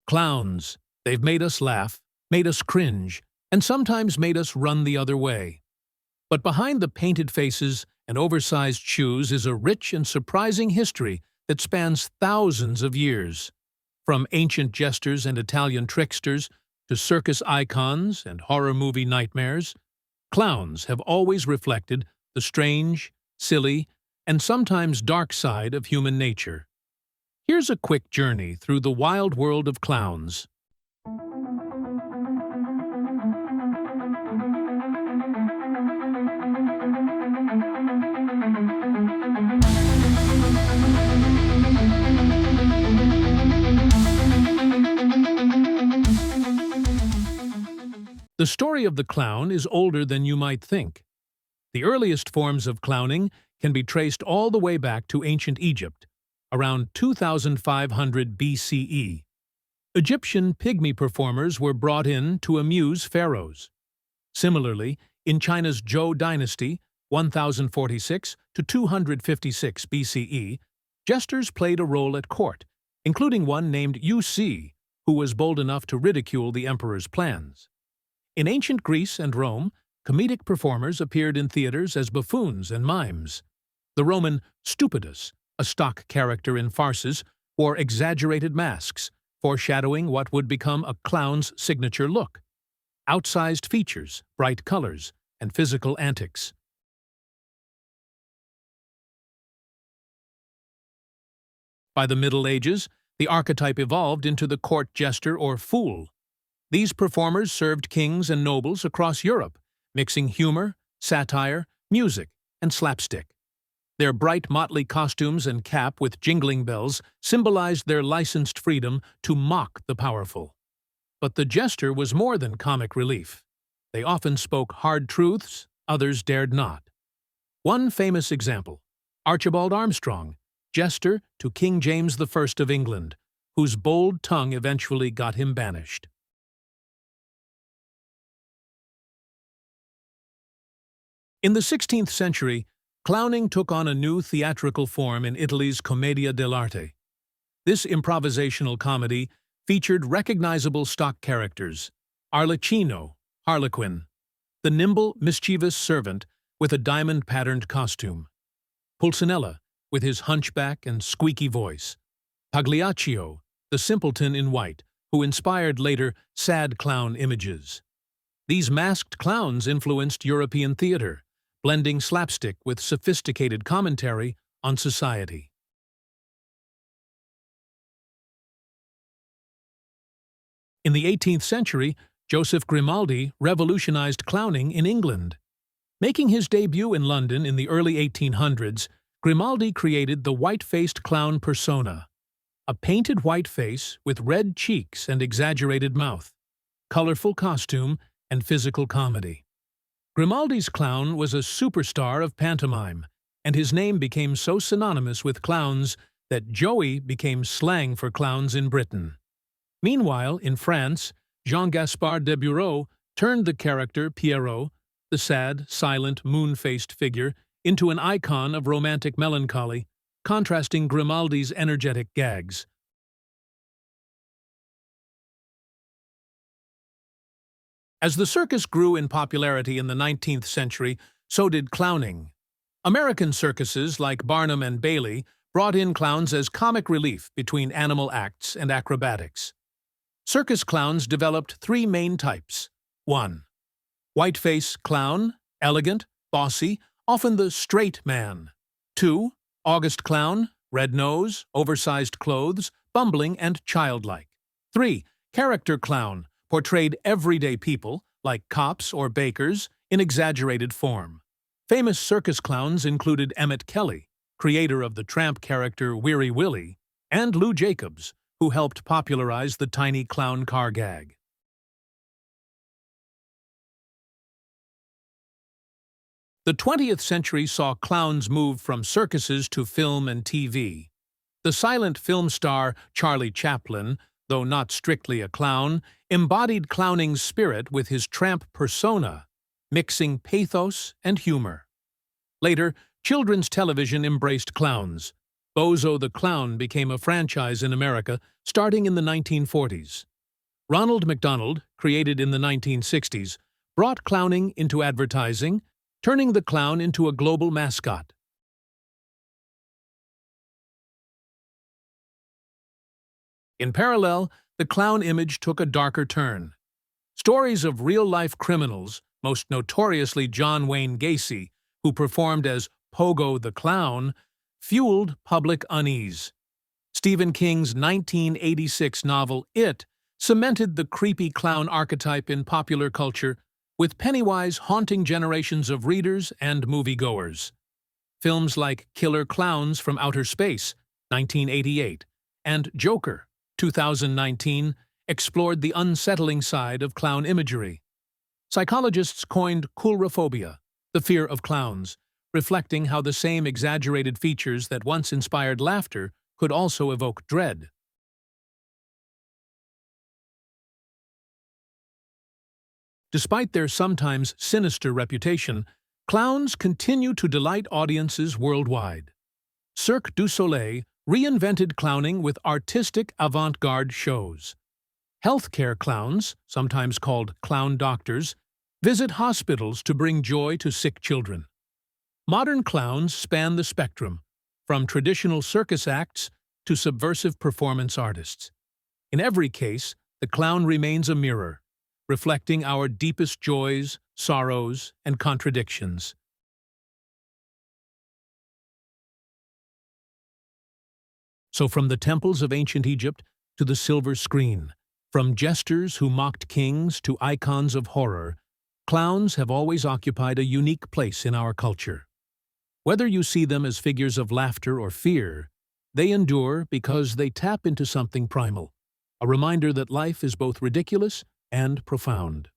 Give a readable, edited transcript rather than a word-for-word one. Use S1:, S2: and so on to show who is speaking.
S1: Clowns. They've made us laugh, made us cringe, and sometimes made us run the other way. But behind the painted faces and oversized shoes is a rich and surprising history that spans thousands of years. From ancient jesters and Italian tricksters to circus icons and horror movie nightmares, clowns have always reflected the strange, silly, and sometimes dark side of human nature. Here's a quick journey through the wild world of clowns. The story of the clown is older than you might think. The earliest forms of clowning can be traced all the way back to ancient Egypt, around 2500 BCE. Egyptian pygmy performers were brought in to amuse pharaohs. Similarly, in China's Zhou dynasty, 1046 to 256 BCE, jesters played a role at court, including one named Yu Si, who was bold enough to ridicule the emperor's plans. In ancient Greece and Rome, comedic performers appeared in theaters as buffoons and mimes. The Roman stupidus, a stock character in farces, wore exaggerated masks, foreshadowing what would become a clown's signature look: outsized features, bright colors, and physical antics. By the Middle Ages, the archetype evolved into the court jester or fool. These performers served kings and nobles across Europe, mixing humor, satire, music, and slapstick. Their bright motley costumes and cap with jingling bells symbolized their licensed freedom to mock the powerful. But the jester was more than comic relief. They often spoke hard truths, others dared not. One famous example: Archibald Armstrong, jester to King James I of England, whose bold tongue eventually got him banished. In the 16th century, clowning took on a new theatrical form in Italy's commedia dell'arte. This improvisational comedy featured recognizable stock characters: Arlecchino, Harlequin; the nimble, mischievous servant with a diamond-patterned costume; Pulcinella, with his hunchback and squeaky voice; Pagliaccio, the simpleton in white, who inspired later sad clown images. These masked clowns influenced European theater, blending slapstick with sophisticated commentary on society. In the 18th century, Joseph Grimaldi revolutionized clowning in England. Making his debut in London in the early 1800s, Grimaldi created the white-faced clown persona, a painted white face with red cheeks and exaggerated mouth, colorful costume, and physical comedy. Grimaldi's clown was a superstar of pantomime, and his name became so synonymous with clowns that Joey became slang for clowns in Britain. Meanwhile, in France, Jean-Gaspard de Bureau turned the character Pierrot, the sad, silent, moon-faced figure, into an icon of romantic melancholy, contrasting Grimaldi's energetic gags. As the circus grew in popularity in the 19th century, so did clowning. American circuses like Barnum and Bailey brought in clowns as comic relief between animal acts and acrobatics. Circus clowns developed three main types. 1. Whiteface clown, elegant, bossy, often the straight man. 2. August clown, red nose, oversized clothes, bumbling and childlike. 3. Character clown, portrayed everyday people, like cops or bakers, in exaggerated form. Famous circus clowns included Emmett Kelly, creator of the tramp character Weary Willie, and Lou Jacobs, who helped popularize the tiny clown car gag. The 20th century saw clowns move from circuses to film and TV. The silent film star Charlie Chaplin, though not strictly a clown, embodied clowning's spirit with his tramp persona, mixing pathos and humor. Later, children's television embraced clowns. Bozo the Clown became a franchise in America starting in the 1940s. Ronald McDonald, created in the 1960s, brought clowning into advertising, turning the clown into a global mascot. In parallel, the clown image took a darker turn. Stories of real-life criminals, most notoriously John Wayne Gacy, who performed as Pogo the Clown, fueled public unease. Stephen King's 1986 novel It cemented the creepy clown archetype in popular culture, with Pennywise haunting generations of readers and moviegoers. Films like Killer Clowns from Outer Space, 1988, and Joker, 2019, explored the unsettling side of clown imagery. Psychologists coined coulrophobia, the fear of clowns, reflecting how the same exaggerated features that once inspired laughter could also evoke dread. Despite their sometimes sinister reputation, clowns continue to delight audiences worldwide. Cirque du Soleil reinvented clowning with artistic avant-garde shows. Healthcare clowns, sometimes called clown doctors, visit hospitals to bring joy to sick children. Modern clowns span the spectrum, from traditional circus acts to subversive performance artists. In every case, the clown remains a mirror, reflecting our deepest joys, sorrows, and contradictions. So from the temples of ancient Egypt to the silver screen, from jesters who mocked kings to icons of horror, clowns have always occupied a unique place in our culture. Whether you see them as figures of laughter or fear, they endure because they tap into something primal, a reminder that life is both ridiculous and profound.